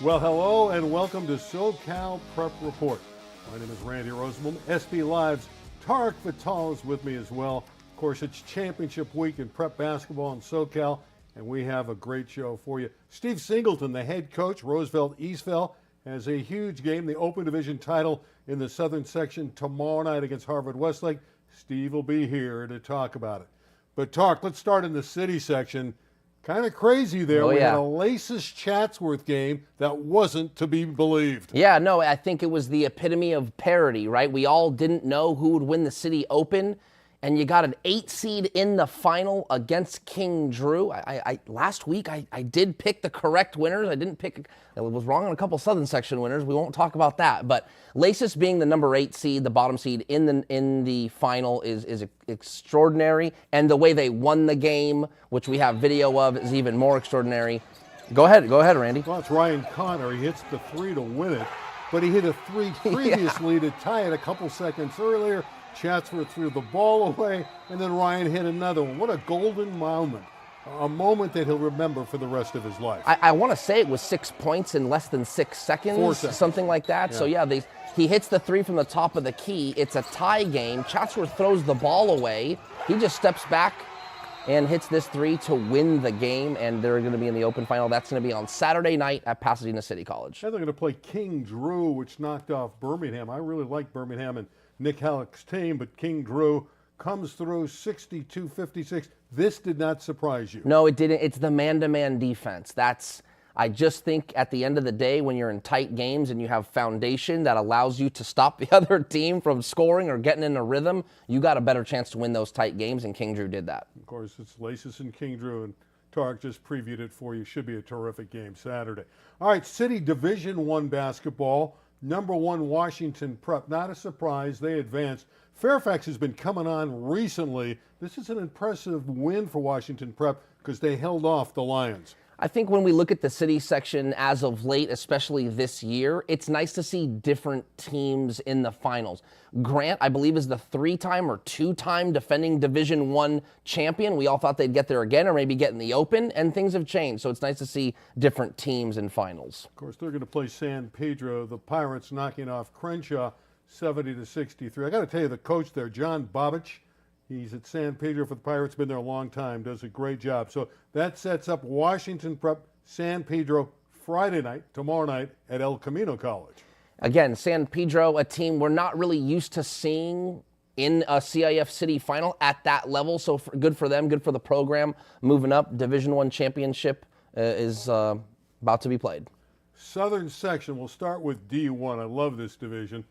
Well, hello and welcome to SoCal Prep Report. My name is Randy Roosevelt. SB Live's Tarek Vital is with me as well. Of course, it's championship week in prep basketball in SoCal, and we have a great show for you. Steve Singleton, the head coach, Roosevelt of Eastvale, has a huge game, the Open Division title in the Southern Section tomorrow night against Harvard Westlake. Steve will be here to talk about it. But Tarek, let's start in the city section. Kind of crazy there. We had a Laces Chatsworth game that wasn't to be believed. Yeah, no, I think it was the epitome of parity, right? We all didn't know who would win the City Open, and you got an 8 seed in the final against King Drew. Last week I did pick the correct winners. I was wrong on a couple Southern Section winners. We won't talk about that. But Laces being the number 8 seed, the bottom seed in the final is extraordinary. And the way they won the game, which we have video of, is even more extraordinary. Go ahead, Randy. Well, it's Ryan Connor. He hits the 3 to win it, but he hit a 3 previously to tie it a couple seconds earlier. Chatsworth threw the ball away, and then Ryan hit another one. What a golden moment. A moment that he'll remember for the rest of his life. I want to say it was 6 points in less than 6 seconds. 4 seconds. Something like that. Yeah. So, yeah, he hits the 3 from the top of the key. It's a tie game. Chatsworth throws the ball away. He just steps back and hits this 3 to win the game, and they're going to be in the Open final. That's going to be on Saturday night at Pasadena City College. And they're going to play King Drew, which knocked off Birmingham. I really like Birmingham and Nick Halleck's team, but King Drew comes through 62-56. This did not surprise you. No, it didn't. It's the man-to-man defense. I just think at the end of the day, when you're in tight games and you have foundation that allows you to stop the other team from scoring or getting in a rhythm, you got a better chance to win those tight games, and King Drew did that. Of course, it's Laces and King Drew, and Tarek just previewed it for you. Should be a terrific game Saturday. All right, City Division I basketball. Number 1 Washington Prep. Not a surprise. They advanced. Fairfax has been coming on recently. This is an impressive win for Washington Prep because they held off the Lions. I think when we look at the city section as of late, especially this year, it's nice to see different teams in the finals. Grant, I believe, is the 3-time or 2-time defending Division I champion. We all thought they'd get there again or maybe get in the Open, and things have changed. So it's nice to see different teams in finals. Of course, they're going to play San Pedro. The Pirates knocking off Crenshaw 70-63. I got to tell you, the coach there, John Bobich, he's at San Pedro for the Pirates, been there a long time, does a great job. So that sets up Washington Prep, San Pedro, Friday night, tomorrow night at El Camino College. Again, San Pedro, a team we're not really used to seeing in a CIF City final at that level. So good for them, good for the program. Moving up, Division I championship is about to be played. Southern section, we'll start with D1. I love this division.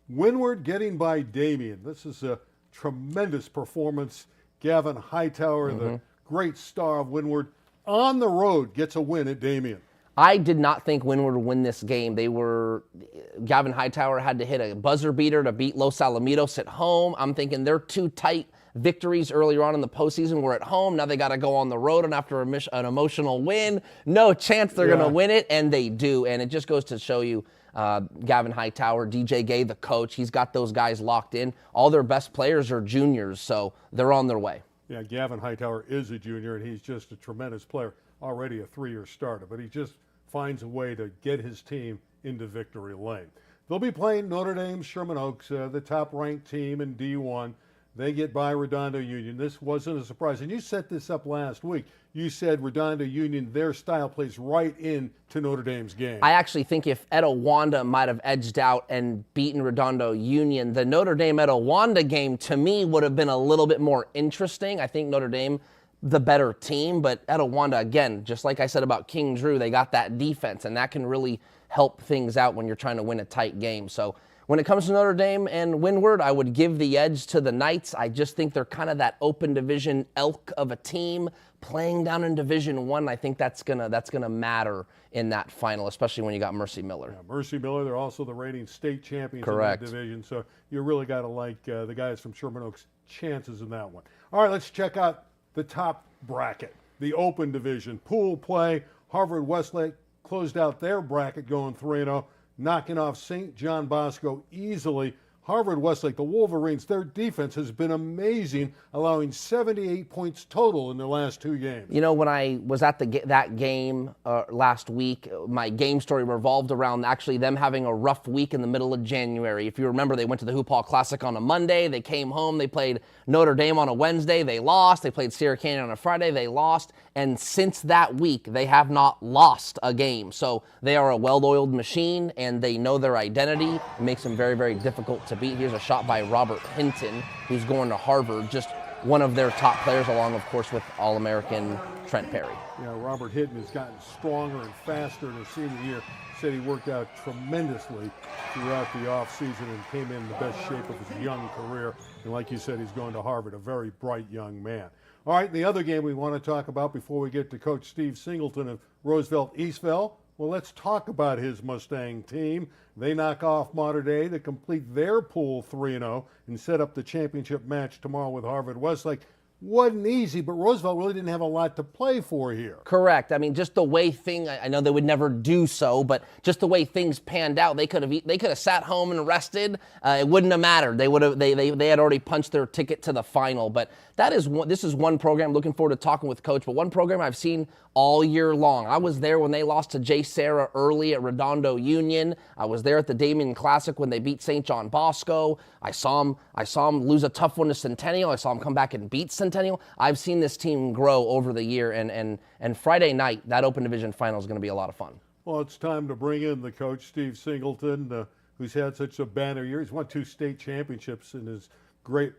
Windward getting by Damien. This is a tremendous performance. Gavin Hightower, the great star of Windward, on the road gets a win at Damien. I did not think Windward would win this game. Gavin Hightower had to hit a buzzer beater to beat Los Alamitos at home. I'm thinking they're too tight victories earlier on in the postseason were at home. Now they got to go on the road, and after an emotional win, no chance they're going to win it, and they do. And it just goes to show you, Gavin Hightower, DJ Gay, the coach, he's got those guys locked in. All their best players are juniors, so they're on their way. Yeah, Gavin Hightower is a junior, and he's just a tremendous player, already a 3-year starter, but he just finds a way to get his team into victory lane. They'll be playing Notre Dame Sherman Oaks, the top-ranked team in D1. They get by Redondo Union. This wasn't a surprise. And you set this up last week. You said Redondo Union, their style plays right into Notre Dame's game. I actually think if Etiwanda might have edged out and beaten Redondo Union, the Notre Dame-Etiwanda game, to me, would have been a little bit more interesting. I think Notre Dame, the better team, but Etiwanda, again, just like I said about King Drew, they got that defense, and that can really help things out when you're trying to win a tight game. So when it comes to Notre Dame and Windward, I would give the edge to the Knights. I just think they're kind of that open division elk of a team playing down in Division I. I think that's gonna matter in that final, especially when you got Mercy Miller. Yeah, Mercy Miller, they're also the reigning state champions Correct. in that division, so you really got to like the guys from Sherman Oaks' chances in that one. All right, let's check out the top bracket, the open division. Pool play, Harvard Westlake closed out their bracket going 3-0. knocking off St. John Bosco easily. Harvard Westlake, the Wolverines, their defense has been amazing, allowing 78 points total in their last 2 games. You know, when I was at that game last week, my game story revolved around actually them having a rough week in the middle of January. If you remember, they went to the Hoop Hall Classic on a Monday. They came home. They played Notre Dame on a Wednesday. They lost. They played Sierra Canyon on a Friday. They lost. And since that week, they have not lost a game. So they are a well-oiled machine, and they know their identity. It makes them very, very difficult to beat. Here's a shot by Robert Hinton, who's going to Harvard, just one of their top players, along, of course, with All-American Trent Perry. Yeah, Robert Hinton has gotten stronger and faster in his senior year. Said he worked out tremendously throughout the offseason and came in the best shape of his young career. And like you said, he's going to Harvard, a very bright young man. All right, the other game we want to talk about before we get to Coach Steve Singleton of Roosevelt Eastvale, well, let's talk about his Mustang team. They knock off Mater Dei to complete their pool 3-0 and set up the championship match tomorrow with Harvard Westlake. Wasn't easy, but Roosevelt really didn't have a lot to play for here. Correct. I mean, just the way I know they would never do so, but just the way things panned out, they could have sat home and rested. It wouldn't have mattered. They had already punched their ticket to the final. But this is one program. Looking forward to talking with Coach. But one program I've seen all year long. I was there when they lost to J. Sarah early at Redondo Union. I was there at the Damien Classic when they beat St. John Bosco. I saw them lose a tough one to Centennial. I saw them come back and beat Centennial. I've seen this team grow over the year, and Friday night, that Open Division final is going to be a lot of fun. Well, it's time to bring in the coach, Steve Singleton, who's had such a banner year. He's won 2 state championships in his great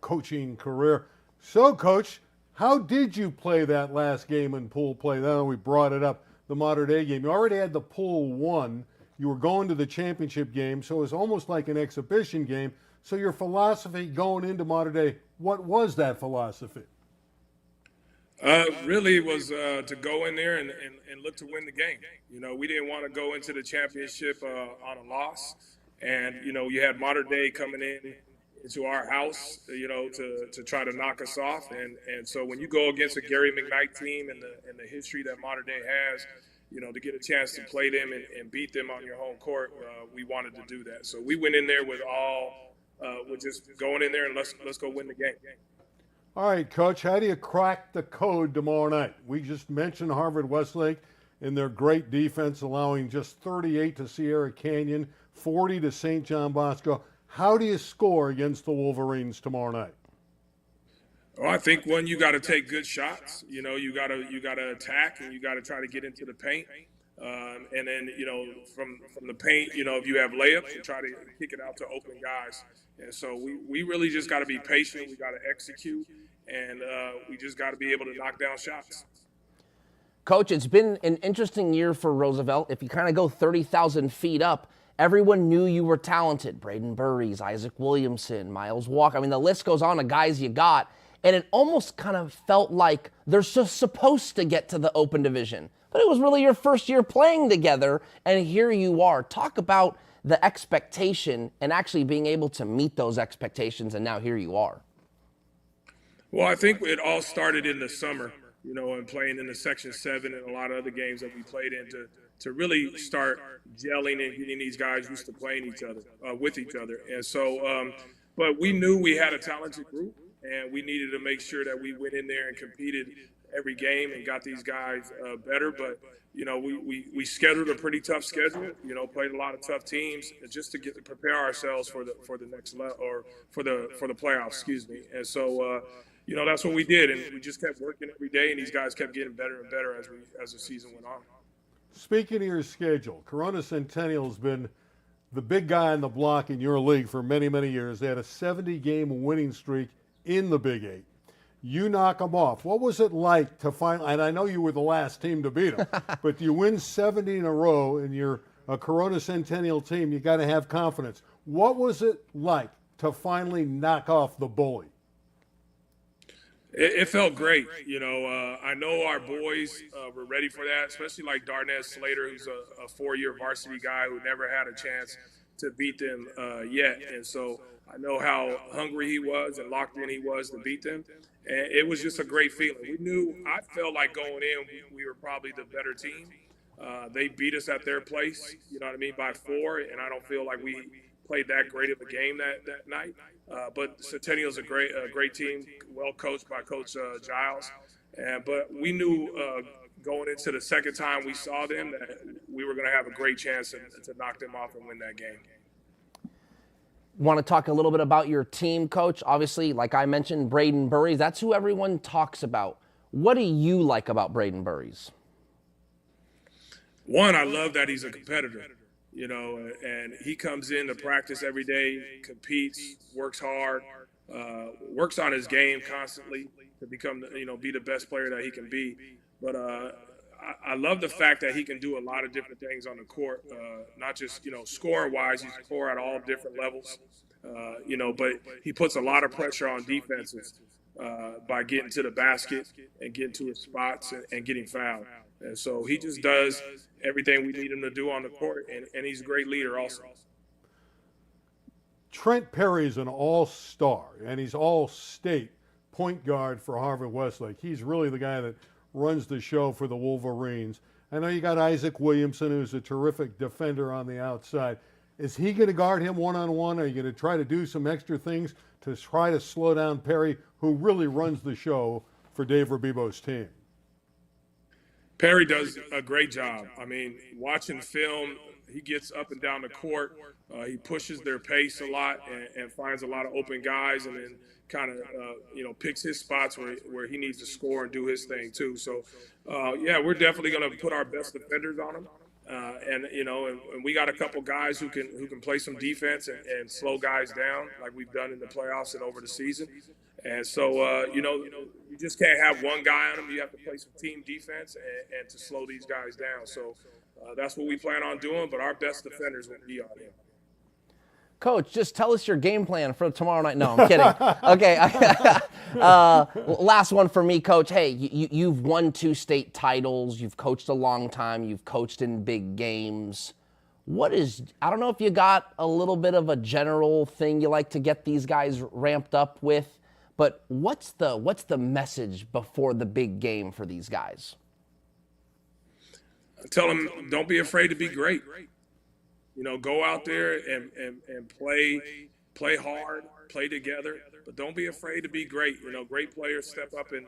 coaching career. So, Coach, how did you play that last game in pool play? Now we brought it up, the Mater Dei game. You already had the pool 1. You were going to the championship game, so it was almost like an exhibition game. So your philosophy going into Mater Dei, what was that philosophy? Really was to go in there and look to win the game. You know, we didn't want to go into the championship on a loss. And, you know, you had Mater Dei coming into our house, you know, to try to knock us off. And so when you go against a Gary McKnight team and the history that Mater Dei has, you know, to get a chance to play them and beat them on your home court, we wanted to do that. So we went in there with just going in there and let's go win the game. All right, Coach, how do you crack the code tomorrow night? We just mentioned Harvard Westlake and their great defense, allowing just 38 to Sierra Canyon, 40 to St. John Bosco. How do you score against the Wolverines tomorrow night? Well, I think you got to take good shots. You know, you got to attack and you got to try to get into the paint. And then, you know, from the paint, you know, if you have layups, you try to kick it out to open guys. And so we really just got to be patient. We got to execute, and we just got to be able to knock down shots. Coach, it's been an interesting year for Roosevelt. If you kind of go 30,000 feet up, everyone knew you were talented. Braden Burries, Isaac Williamson, Miles Walker. I mean, the list goes on of guys you got. And it almost kind of felt like they're just supposed to get to the Open Division. But it was really your first year playing together, and here you are. Talk about the expectation and actually being able to meet those expectations, and now here you are. Well, I think it all started in the summer, you know, and playing in the Section 7 and a lot of other games that we played in to really start gelling and getting these guys used to playing with each other. And so, but we knew we had a talented group, and we needed to make sure that we went in there and competed every game and got these guys better. But, you know, we scheduled a pretty tough schedule, you know, played a lot of tough teams just to prepare ourselves for the next level, or for the playoffs, excuse me. And so, you know, that's what we did. And we just kept working every day, and these guys kept getting better and better as the season went on. Speaking of your schedule, Corona Centennial's been the big guy on the block in your league for many, many years. They had a 70-game winning streak in the Big 8. You knock them off. What was it like to finally, and I know you were the last team to beat them, but you win 70 in a row and you're a Corona Centennial team, you got to have confidence. What was it like to finally knock off the bully? It felt great. You know, I know our boys were ready for that, especially like Darnell Slater, who's a 4-year varsity guy who never had a chance to beat them yet. And so I know how hungry he was and locked in he was to beat them. And it was just a great feeling. I felt like going in, we were probably the better team. They beat us at their place, you know what I mean, by 4. And I don't feel like we played that great of a game that night. But Centennial's a great team, well coached by Coach Giles. But we knew going into the second time we saw them that we were going to have a great chance to knock them off and win that game. Want to talk a little bit about your team, Coach? Obviously, like I mentioned, Braden Burries, that's who everyone talks about. What do you like about Braden Burries? One, I love that he's a competitor, and he comes in to practice every day, competes, works hard, works on his game constantly to become, be the best player that he can be. But I love the fact that he can do a lot of different things on the court, not just, scoring wise, he score at all different levels, but he puts a lot of pressure on defenses by getting to the basket and getting to his spots and getting fouled. And so he just does everything we need him to do on the court, and he's a great leader also. Trent Perry's an all-star, and he's all-state point guard for Harvard-Westlake. He's really the guy that runs the show for the Wolverines. I know you got Isaac Williamson, who's a terrific defender on the outside. Is he going to guard him one-on-one? Are you going to try to do some extra things to try to slow down Perry, who really runs the show for Dave Rabibo's team? Perry does a great job. I mean, watching film, he gets up and down the court. He pushes their pace a lot and finds a lot of open guys, and then kind of, picks his spots where he needs to score and do his thing too. So, we're definitely going to put our best defenders on him. And we got a couple guys who can play some defense and slow guys down like we've done in the playoffs and over the season. And so, you just can't have one guy on them. You have to play some team defense and to slow these guys down. So that's what we plan on doing, but our best defenders will be on him. Coach, just tell us your game plan for tomorrow night. No, I'm kidding. Okay. Last one for me, Coach. Hey, you've won 2 state titles. You've coached a long time. You've coached in big games. I don't know if you got a little bit of a general thing you like to get these guys ramped up with, but what's the message before the big game for these guys? Tell them, don't be afraid to be great. Go out there and play hard, play together, but don't be afraid to be great. Great players step up in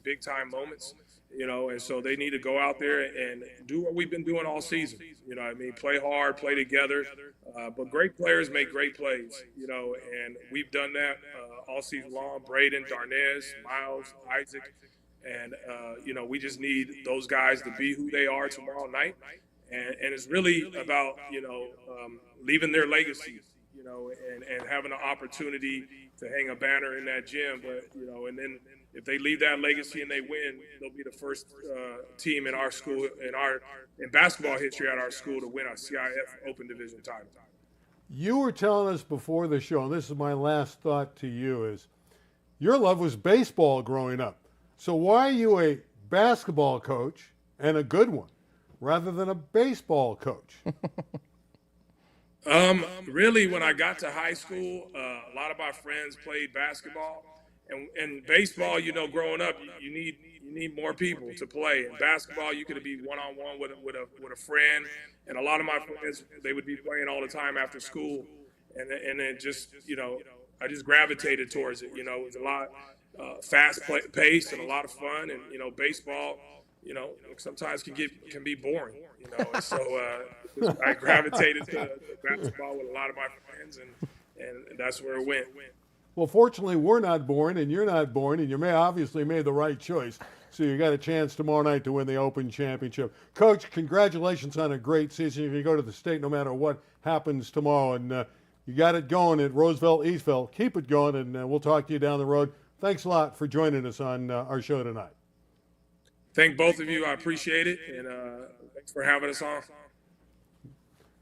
big time moments, and so they need to go out there and do what we've been doing all season. Play hard, play together, but great players make great plays, and we've done that all season long. Braden, Darnez, Miles, Isaac, and, we just need those guys to be who they are tomorrow night. And it's really about, leaving their legacy, and having an opportunity to hang a banner in that gym. But, and then if they leave that legacy and they win, they'll be the first team in our school, in basketball history at our school to win a CIF Open Division title. You were telling us before the show, and this is my last thought to you, is your love was baseball growing up. So why are you a basketball coach, and a good one, rather than a baseball coach? Really, when I got to high school, a lot of my friends played basketball, and baseball, growing up, you need more people to play. In basketball, you could be one-on-one with a friend, and a lot of my friends, they would be playing all the time after school, and then just, I just gravitated towards it. It was a lot fast paced and a lot of fun, and baseball, sometimes can be boring, and so I gravitated to basketball with a lot of my friends, and that's where it went. Well, fortunately, we're not boring, and you're not boring, and you obviously made the right choice. So you got a chance tomorrow night to win the Open Championship. Coach, congratulations on a great season. You can go to the state no matter what happens tomorrow, and you got it going at Roosevelt Eastvale. Keep it going, and we'll talk to you down the road. Thanks a lot for joining us on our show tonight. Thank both of you. I appreciate it, and thanks for having us on.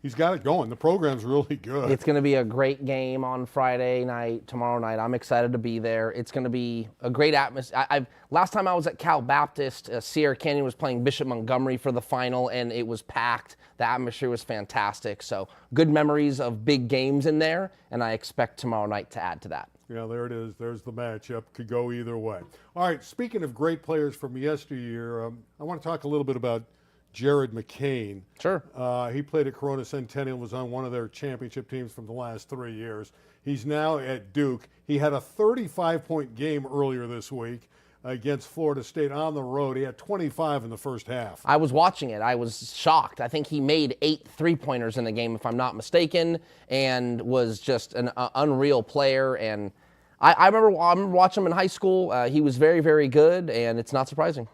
He's got it going. The program's really good. It's going to be a great game on Friday night, tomorrow night. I'm excited to be there. It's going to be a great atmosphere. Last time I was at Cal Baptist, Sierra Canyon was playing Bishop Montgomery for the final, and it was packed. The atmosphere was fantastic. So good memories of big games in there, and I expect tomorrow night to add to that. Yeah, there it is. There's the matchup. Could go either way. All right, speaking of great players from yesteryear, I want to talk a little bit about Jared McCain. Sure. He played at Corona Centennial, was on one of their championship teams from the last 3 years. He's now at Duke. He had a 35-point game earlier this week against Florida State on the road. He had 25 in the first half. I was watching it. I was shocked. I think he made 8 3-pointers in the game, if I'm not mistaken, and was just an unreal player. And I remember watching him in high school. He was very, very good, and it's not surprising.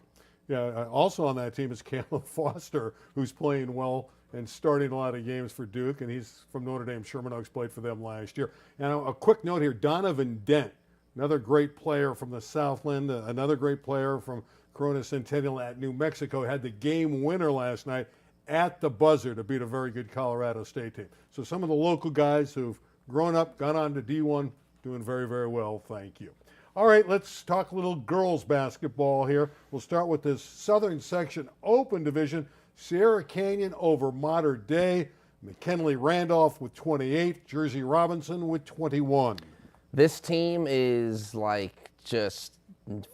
Yeah, also on that team is Caleb Foster, who's playing well and starting a lot of games for Duke, and he's from Notre Dame. Sherman Oaks, played for them last year. And a quick note here, Donovan Dent, another great player from the Southland, another great player from Corona Centennial at New Mexico, had the game winner last night at the buzzer to beat a very good Colorado State team. So some of the local guys who've grown up, gone on to D1, doing very, very well, thank you. All right, let's talk a little girls basketball here. We'll start with this Southern Section Open Division. Sierra Canyon over Mater Dei. McKinley Randolph with 28. Jersey Robinson with 21. This team is like just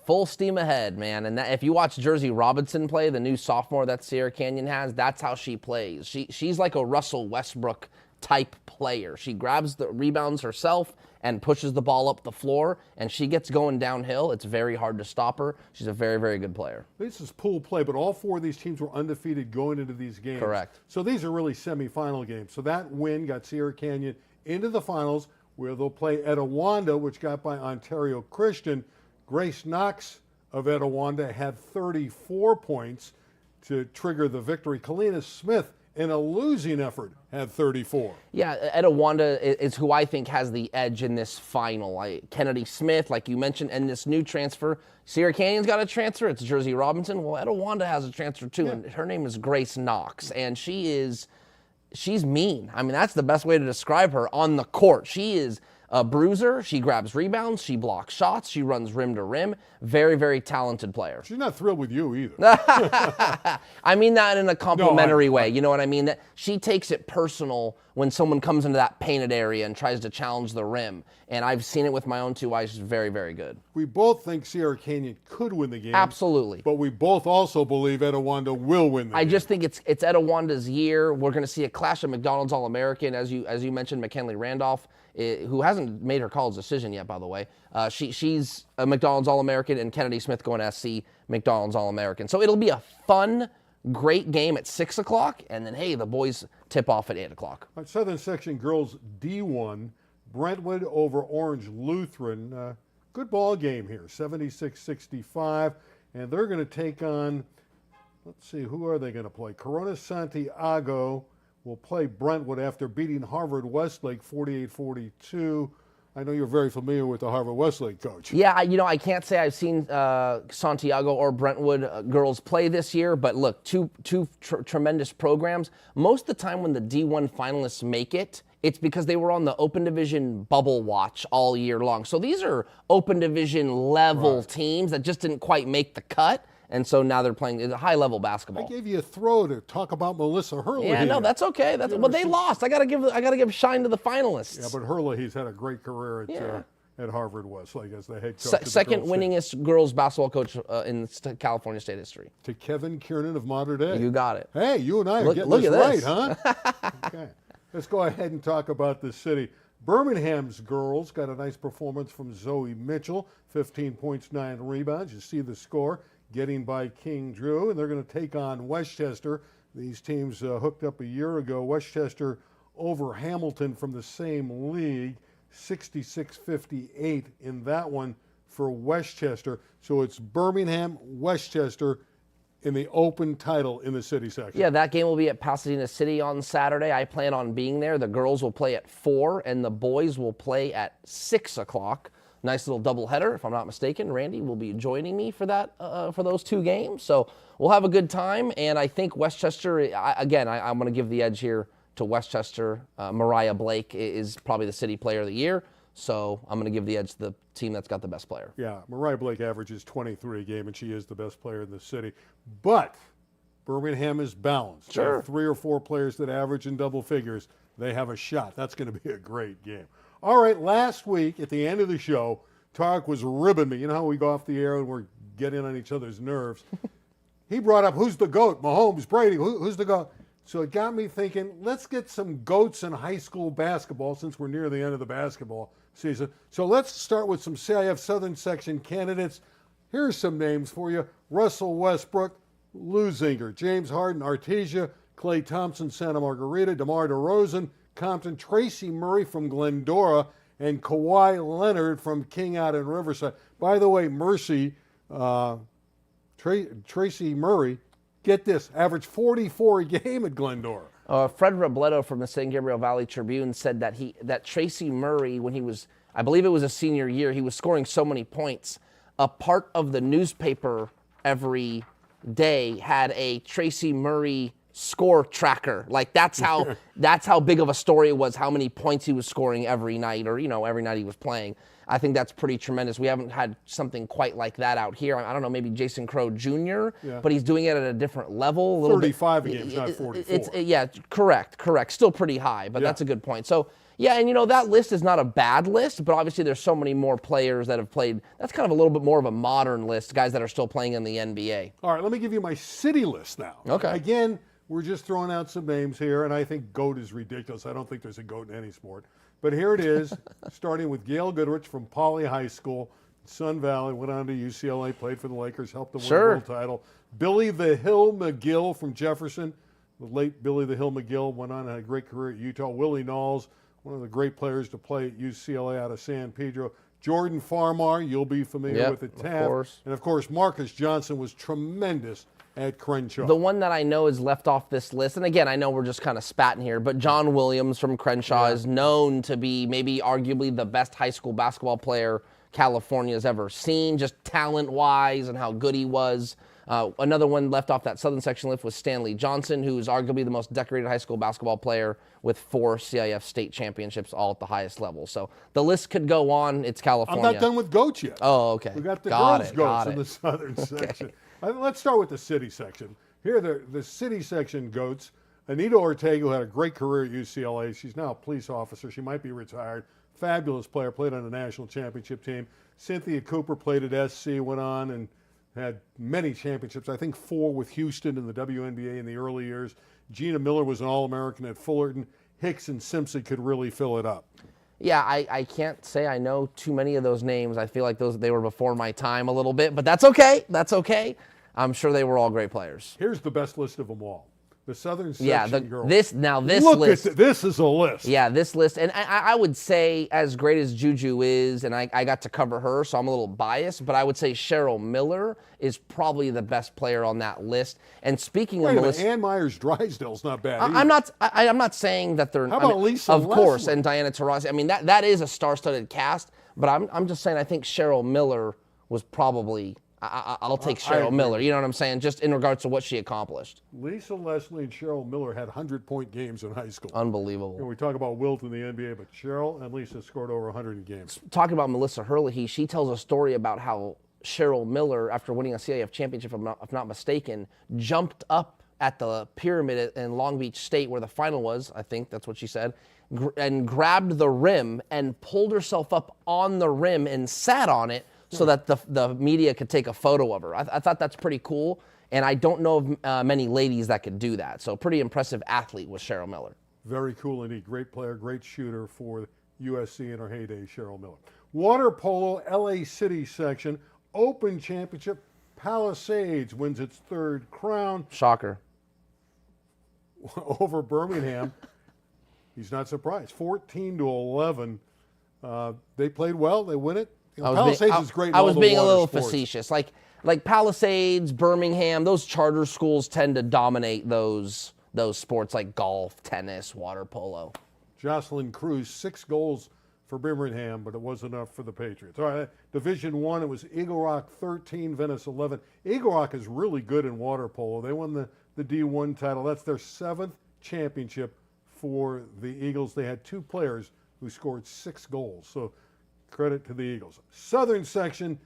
full steam ahead, man. And if you watch Jersey Robinson play, the new sophomore that Sierra Canyon has, that's how she plays. She's like a Russell Westbrook type player. She grabs the rebounds herself and pushes the ball up the floor, and she gets going downhill. It's very hard to stop her. She's a very, very good player. This is pool play, but all 4 of these teams were undefeated going into these games. Correct. So these are really semifinal games. So that win got Sierra Canyon into the finals, where they'll play Etiwanda, which got by Ontario Christian. Grace Knox of Etiwanda had 34 points to trigger the victory. Kalina Smith, in a losing effort, had 34. Yeah, Etiwanda is who I think has the edge in this final. Kennedy Smith, like you mentioned, and this new transfer. Sierra Canyon's got a transfer. It's Jersey Robinson. Well, Etiwanda has a transfer too, and her name is Grace Knox, and she's mean. I mean, that's the best way to describe her on the court. She is a bruiser. She grabs rebounds. She blocks shots. She runs rim to rim. Very, very talented player. She's not thrilled with you either. I mean that in a complimentary way. You know what I mean? That she takes it personal when someone comes into that painted area and tries to challenge the rim. And I've seen it with my own 2 eyes. She's very, very good. We both think Sierra Canyon could win the game. Absolutely. But we both also believe Etiwanda will win the game. I just think it's Etiwanda's year. We're going to see a clash of McDonald's All-American, as you mentioned, McKinley Randolph, who hasn't made her college decision yet, by the way. She's a McDonald's All-American, and Kennedy Smith going to SC McDonald's All-American. So it'll be a fun, great game at 6 o'clock, and then, hey, the boys tip off at 8 o'clock. Right, Southern Section Girls D1, Brentwood over Orange Lutheran. Good ball game here, 76-65, and they're going to take on, let's see, who are they going to play? Corona Santiago will play Brentwood after beating Harvard Westlake 48-42. I know you're very familiar with the Harvard Westlake coach. Yeah, I can't say I've seen Santiago or Brentwood girls play this year, but look, two tremendous programs. Most of the time when the D1 finalists make it, it's because they were on the Open Division bubble watch all year long. So these are Open Division level teams that just didn't quite make the cut. And so now they're playing high-level basketball. I gave you a throw to talk about Melissa Hurley. Yeah, no, that's okay. Well, they lost. I gotta give shine to the finalists. Yeah, but Hurley, he's had a great career at Harvard Westlake as the head coach. Second winningest girls basketball coach in California state history. To Kevin Kiernan of Mater Dei. You got it. Hey, you and I are getting this right, huh? Okay. Let's go ahead and talk about the city. Birmingham's girls got a nice performance from Zoe Mitchell, 15 points, 9 rebounds. You see the score. Getting by King Drew, and they're going to take on Westchester. These teams hooked up a year ago. Westchester over Hamilton from the same league, 66-58 in that one for Westchester. So it's Birmingham, Westchester in the open title in the city section. Yeah, that game will be at Pasadena City on Saturday. I plan on being there. The girls will play at 4, and the boys will play at 6 o'clock. Nice little doubleheader, if I'm not mistaken. Randy will be joining me for that, for those 2 games. So we'll have a good time. And I think Westchester, I'm going to give the edge here to Westchester. Mariah Blake is probably the city player of the year. So I'm going to give the edge to the team that's got the best player. Yeah, Mariah Blake averages 23 a game, and she is the best player in the city. But Birmingham is balanced. Sure. 3 or 4 players that average in double figures, they have a shot. That's going to be a great game. All right, last week at the end of the show, Tarek was ribbing me. You know how we go off the air and we're getting on each other's nerves? he brought up who's the GOAT, Mahomes, Brady, who's the GOAT? So it got me thinking, let's get some GOATs in high school basketball since we're near the end of the basketball season. So let's start with some CIF Southern Section candidates. Here's some names for you. Russell Westbrook, Lou Zinger, James Harden, Artesia, Klay Thompson, Santa Margarita, DeMar DeRozan, Compton, Tracy Murray from Glendora, and Kawhi Leonard from King out in Riverside. By the way, Tracy Murray, get this, averaged 44 a game at Glendora. Fred Robledo from the San Gabriel Valley Tribune said that Tracy Murray, when he was, I believe it was a senior year, he was scoring so many points. A part of the newspaper every day had a Tracy Murray score tracker. Like that's how big of a story it was, how many points he was scoring every night, or every night he was playing. I think that's pretty tremendous. We haven't had something quite like that out here. I don't know, maybe Jason Crow Jr., but he's doing it at a different level. 35 a game, not 44. Correct. Still pretty high, but that's a good point. So, yeah, and that list is not a bad list, but obviously there's so many more players that have played. That's kind of a little bit more of a modern list, guys that are still playing in the NBA. All right, let me give you my city list now. Okay. Again, we're just throwing out some names here, and I think GOAT is ridiculous. I don't think there's a GOAT in any sport. But here it is, starting with Gail Goodrich from Poly High School, Sun Valley, went on to UCLA, played for the Lakers, helped them win the world title. Billy the Hill McGill from Jefferson, the late Billy the Hill McGill, went on and had a great career at Utah. Willie Knowles, one of the great players to play at UCLA out of San Pedro. Jordan Farmar, you'll be familiar with at TAF. Of course. And, of course, Marcus Johnson was tremendous at Crenshaw. The one that I know is left off this list, and again, I know we're just kind of spatting here, but John Williams from Crenshaw is known to be maybe arguably the best high school basketball player California's ever seen, just talent-wise and how good he was. Another one left off that Southern Section list was Stanley Johnson, who's arguably the most decorated high school basketball player with 4 CIF state championships, all at the highest level. So the list could go on. It's California. I'm not done with GOATs yet. Oh, okay. We got the girls' GOATs in the Southern section. Let's start with the city section. Here are the city section GOATs. Anita Ortega, who had a great career at UCLA. She's now a police officer. She might be retired. Fabulous player, played on the national championship team. Cynthia Cooper played at SC, went on and had many championships, I think 4 with Houston in the WNBA in the early years. Gina Miller was an All-American at Fullerton. Hicks and Simpson could really fill it up. Yeah, I can't say I know too many of those names. I feel like they were before my time a little bit, but that's okay. That's okay. I'm sure they were all great players. Here's the best list of them all. The Southern Section girls. This Look list. This is a list. Yeah, this list. And I would say, as great as Juju is, and I got to cover her, so I'm a little biased, but I would say Cheryl Miller is probably the best player on that list. And speaking of the list, Ann Myers Drysdale's not bad either. I'm not saying that they're. How about Lisa Of course, Leslie? and Diana Taurasi. I mean, that is a star-studded cast, but I'm just saying I think Cheryl Miller was probably. I'll take Cheryl Miller. You know what I'm saying? Just in regards to what she accomplished. Lisa Leslie and Cheryl Miller had 100-point games in high school. Unbelievable. We talk about Wilt in the NBA, but Cheryl and Lisa scored over 100 in games. Talking about Melissa Herlihy, she tells a story about how Cheryl Miller, after winning a CIF championship, if not mistaken, jumped up at the pyramid in Long Beach State where the final was, I think that's what she said, and grabbed the rim and pulled herself up on the rim and sat on it so that the media could take a photo of her. I thought that's pretty cool, and I don't know of many ladies that could do that. So pretty impressive athlete was Cheryl Miller. Very cool indeed. Great player, great shooter for USC in her heyday, Cheryl Miller. Water polo, LA City section, Open Championship. Palisades wins its 3rd crown. Shocker. Over Birmingham. He's not surprised. 14-11. They played well. They win it. Palisades is great. I was being a little sports. facetious. Like Palisades, Birmingham, those charter schools tend to dominate those sports like golf, tennis, water polo. Jocelyn Cruz, 6 goals for Birmingham, but it wasn't enough for the Patriots. All right, Division 1, it was Eagle Rock 13, Venice 11. Eagle Rock is really good in water polo. They won the D1 title. That's their 7th championship for the Eagles. They had 2 players who scored 6 goals. So credit to the Eagles. Southern section,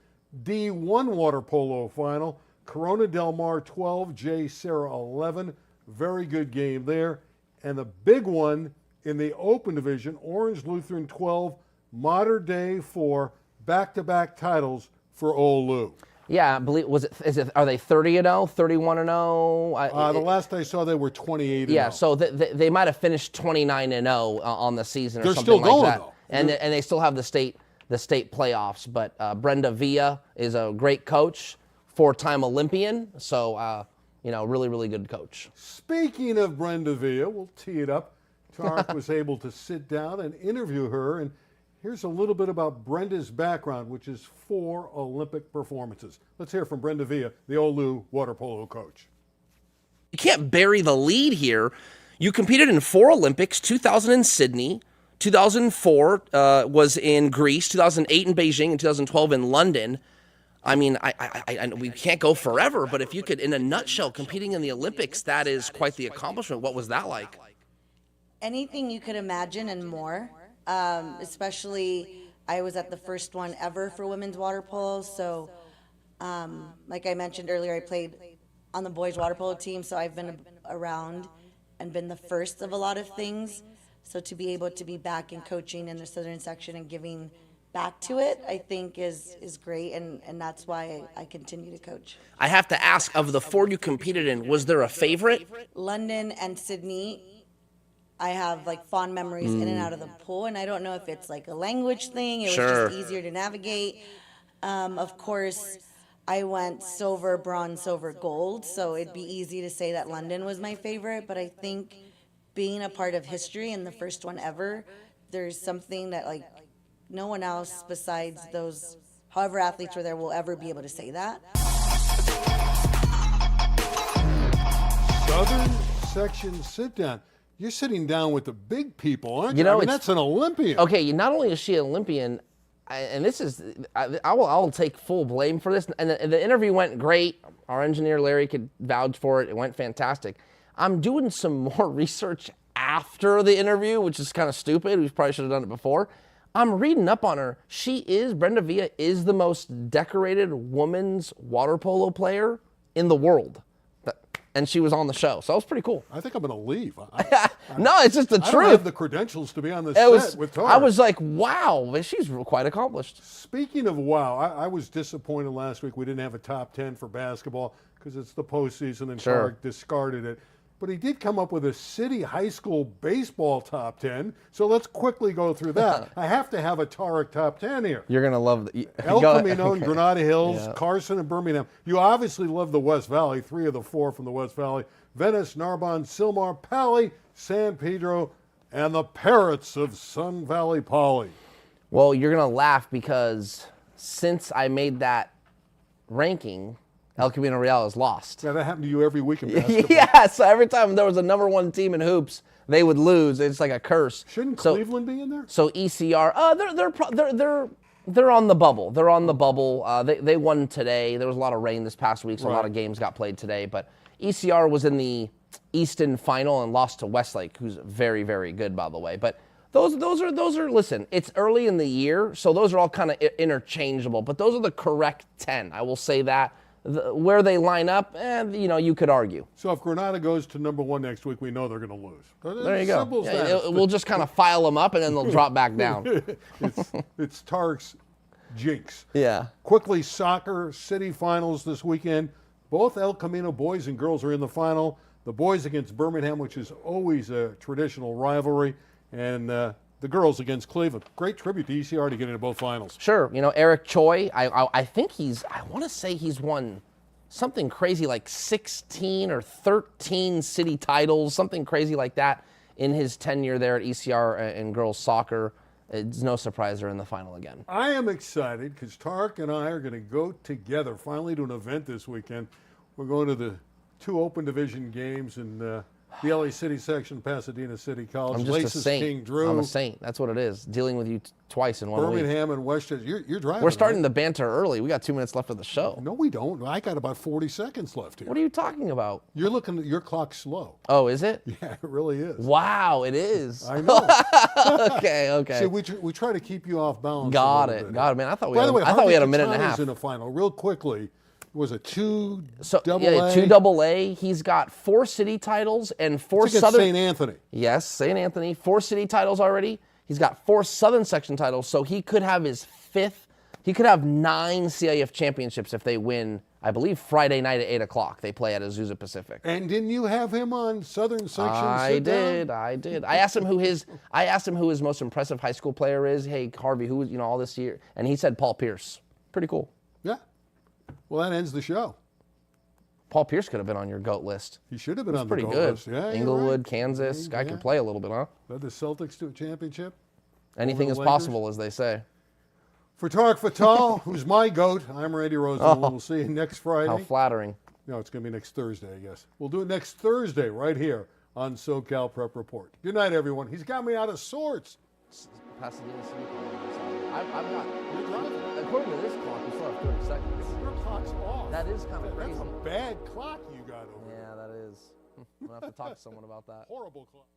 D1 water polo final. Corona Del Mar 12, J. Sarah 11. Very good game there. And the big one in the open division, Orange Lutheran 12, Modern Day 4, back-to-back titles for Old Lou. Yeah, I believe are they 30-0, 31-0? The last I saw, they were 28-0. Yeah, so they might have finished 29-0 on the season or They're something still going, like that. though. And they still have the state playoffs. But Brenda Villa is a great coach, 4-time Olympian. So really, really good coach. Speaking of Brenda Villa, we'll tee it up. Tarek was able to sit down and interview her, and here's a little bit about Brenda's background, which is 4 Olympic performances. Let's hear from Brenda Villa, the Olu water polo coach. You can't bury the lead here. You competed in 4 Olympics, 2000 in Sydney, 2004 was in Greece, 2008 in Beijing, and 2012 in London. I mean, we can't go forever, but if you could, in a nutshell, competing in the Olympics, that is quite the accomplishment. What was that like? Anything you could imagine and more. Especially, I was at the first one ever for women's water polo. So, like I mentioned earlier, I played on the boys water polo team. So I've been around and been the first of a lot of things. So to be able to be back in coaching in the southern section and giving back to it, I think is great. And that's why I continue to coach. I have to ask, of the 4 you competed in, was there a favorite? London and Sydney. I have like fond memories in and out of the pool, and I don't know if it's like a language thing. It was just easier to navigate. Of course, I went silver, bronze, silver, gold, so it'd be easy to say that London was my favorite, but I think being a part of history and the first one ever, there's something that like no one else besides those, however athletes were there, will ever be able to say that. Southern section sit down. You're sitting down with the big people, aren't you? You know, I mean, that's an Olympian. Okay, not only is she an Olympian, and this is, I'll take full blame for this. And the interview went great. Our engineer Larry could vouch for it. It went fantastic. I'm doing some more research after the interview, which is kind of stupid. We probably should have done it before. I'm reading up on her. Brenda Villa is the most decorated women's water polo player in the world. And she was on the show, so that was pretty cool. I think I'm going to leave. No, it's just the truth. I don't have the credentials to be on this set with Tarek. I was like, wow, she's quite accomplished. Speaking of wow, I was disappointed last week we didn't have a top 10 for basketball because it's the postseason and Tarek discarded it. But he did come up with a city high school baseball top 10. So let's quickly go through that. I have to have a Tarek top 10 here. You're going to love El Camino and Granada Hills, Carson and Birmingham. You obviously love the West Valley, 3 of the 4 from the West Valley. Venice, Narbonne, Sylmar, Pali, San Pedro, and the Parrots of Sun Valley Poly. Well, you're going to laugh because since I made that ranking, El Camino Real is lost. Yeah, that happened to you every week in basketball. Yeah, so every time there was a number 1 team in hoops, they would lose. It's like a curse. Shouldn't Cleveland be in there? So ECR, they're on the bubble. They're on the bubble. They won today. There was a lot of rain this past week, so a lot of games got played today. But ECR was in the Easton final and lost to Westlake, who's very, very good, by the way. But those are. Listen, it's early in the year, so those are all kind of interchangeable. But those are the correct 10. I will say that. Where they line up, you could argue. So if Granada goes to number 1 next week, we know they're going to lose. There you go. We'll just kind of file them up, and then they'll drop back down. It's Tarek's jinx. Yeah. Quickly, soccer city finals this weekend. Both El Camino boys and girls are in the final. The boys against Birmingham, which is always a traditional rivalry, and the girls against Cleveland. Great tribute to ECR to get into both finals. Sure. Eric Choi, I think I want to say he's won something crazy like 16 or 13 city titles, something crazy like that in his tenure there at ECR in girls soccer. It's no surprise they're in the final again. I am excited because Tarek and I are going to go together finally to an event this weekend. We're going to the 2 open division games in the LA City section, Pasadena City College. I'm just Laces a saint. King Drew. I'm a saint. That's what it is. Dealing with you twice in 1 week. Birmingham and Westchester. You're driving. We're starting the banter early. We got 2 minutes left of the show. No, we don't. I got about 40 seconds left here. What are you talking about? You're looking at your clock slow. Oh, is it? Yeah, it really is. Wow, it is. I know. Okay. See, we try to keep you off balance. Got it, man. I thought we had a minute and a half. In the final, real quickly. Was it 2 double yeah, A? 2 double A. He's got 4 city titles and 4 Southern. St. Anthony. Yes, St. Anthony. 4 city titles already. He's got 4 Southern section titles, so he could have his 5th He could have 9 CIF championships if they win, I believe, Friday night at 8 o'clock. They play at Azusa Pacific. And didn't you have him on Southern Section? I did. I asked him who his most impressive high school player is. Hey, Harvey, who was, all this year? And he said Paul Pierce. Pretty cool. Yeah. Well, that ends the show. Paul Pierce could have been on your GOAT list. He should have been on the pretty GOAT good. list. Yeah, Inglewood, Kansas. Guy can play a little bit, huh? Led the Celtics to a championship. Anything is possible, as they say. For Tarek Fatal, who's my GOAT, I'm Randy Roosevelt. We'll see you next Friday. How flattering. No, it's going to be next Thursday, I guess. We'll do it next Thursday right here on SoCal Prep Report. Good night, everyone. He's got me out of sorts. Pasadena City. I've got, according to this clock, we still have 30 seconds. Your clock's off. That is kind of crazy. That's a bad clock you got over there. Yeah, that is. I'm going to have to talk to someone about that. Horrible clock.